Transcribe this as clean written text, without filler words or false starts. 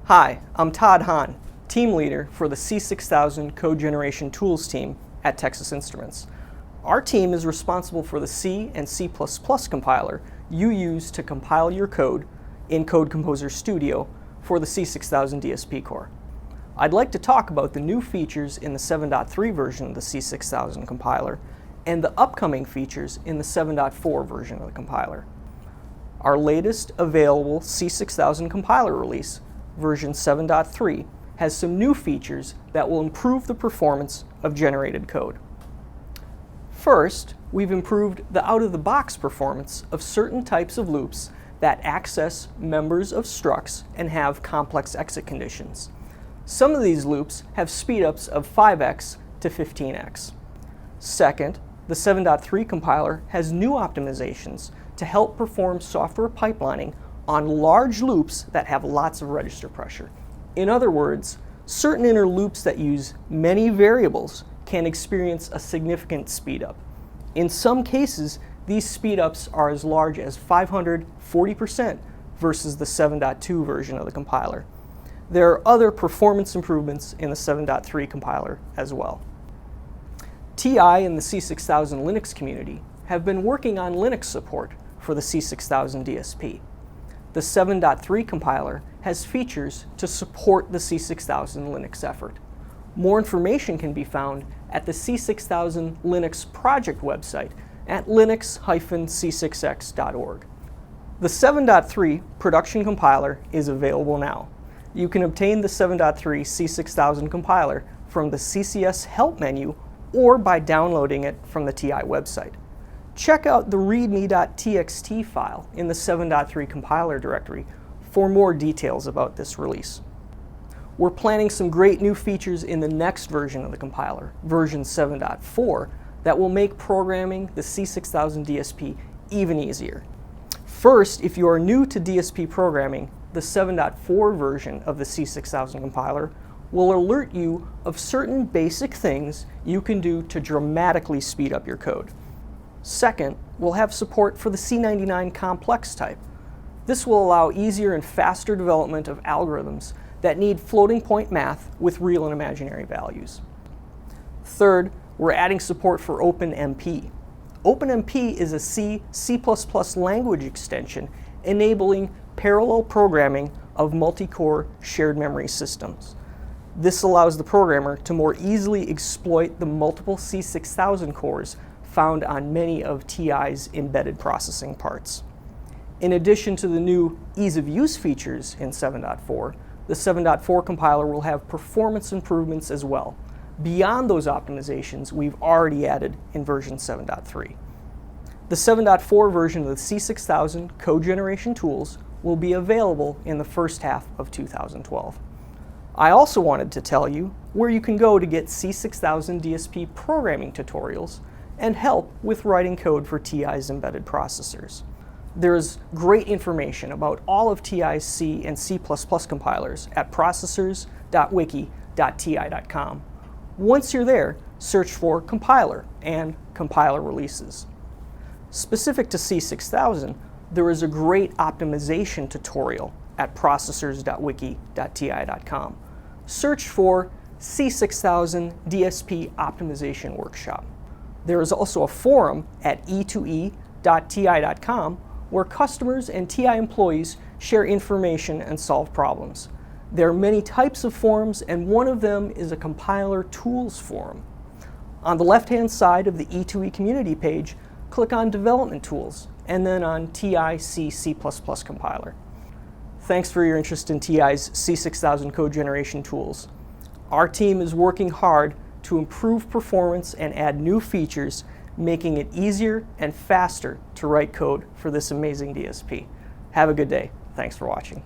Hi, I'm Todd Hahn, team leader for the C6000 Code Generation Tools team at Texas Instruments. Our team is responsible for the C and C++ compiler you use to compile your code in Code Composer Studio for the C6000 DSP core. I'd like to talk about the new features in the 7.3 version of the C6000 compiler and the upcoming features in the 7.4 version of the compiler. Our latest available C6000 compiler release, version 7.3, has some new features that will improve the performance of generated code. First, we've improved the out-of-the-box performance of certain types of loops that access members of structs and have complex exit conditions. Some of these loops have speedups of 5x to 15x. Second, the 7.3 compiler has new optimizations to help perform software pipelining on large loops that have lots of register pressure. In other words, certain inner loops that use many variables can experience a significant speedup. In some cases, these speedups are as large as 540% versus the 7.2 version of the compiler. There are other performance improvements in the 7.3 compiler as well. TI and the C6000 Linux community have been working on Linux support for the C6000 DSP. The 7.3 compiler has features to support the C6000 Linux effort. More information can be found at the C6000 Linux project website at linux-c6x.org. The 7.3 production compiler is available now. You can obtain the 7.3 C6000 compiler from the CCS help menu or by downloading it from the TI website. Check out the readme.txt file in the 7.3 compiler directory for more details about this release. We're planning some great new features in the next version of the compiler, version 7.4, that will make programming the C6000 DSP even easier. First, if you are new to DSP programming, the 7.4 version of the C6000 compiler will alert you of certain basic things you can do to dramatically speed up your code. Second, we'll have support for the C99 Complex type. This will allow easier and faster development of algorithms that need floating point math with real and imaginary values. Third, we're adding support for OpenMP. OpenMP is a C language extension enabling parallel programming of multi-core shared memory systems. This allows the programmer to more easily exploit the multiple C6000 cores found on many of TI's embedded processing parts. In addition to the new ease of use features in 7.4, the 7.4 compiler will have performance improvements as well, beyond those optimizations we've already added in version 7.3. The 7.4 version of the C6000 Code Generation Tools will be available in the first half of 2012. I also wanted to tell you where you can go to get C6000 DSP programming tutorials and help with writing code for TI's embedded processors. There's great information about all of TI's C and C++ compilers at processors.wiki.ti.com. Once you're there, search for compiler and compiler releases. Specific to C6000, there is a great optimization tutorial at processors.wiki.ti.com. Search for C6000 DSP Optimization Workshop. There is also a forum at e2e.ti.com where customers and TI employees share information and solve problems. There are many types of forums, and one of them is a compiler tools forum. On the left-hand side of the E2E community page, click on Development Tools, and then on TI C++ compiler. Thanks for your interest in TI's C6000 Code Generation Tools. Our team is working hard to improve performance and add new features, making it easier and faster to write code for this amazing DSP. Have a good day. Thanks for watching.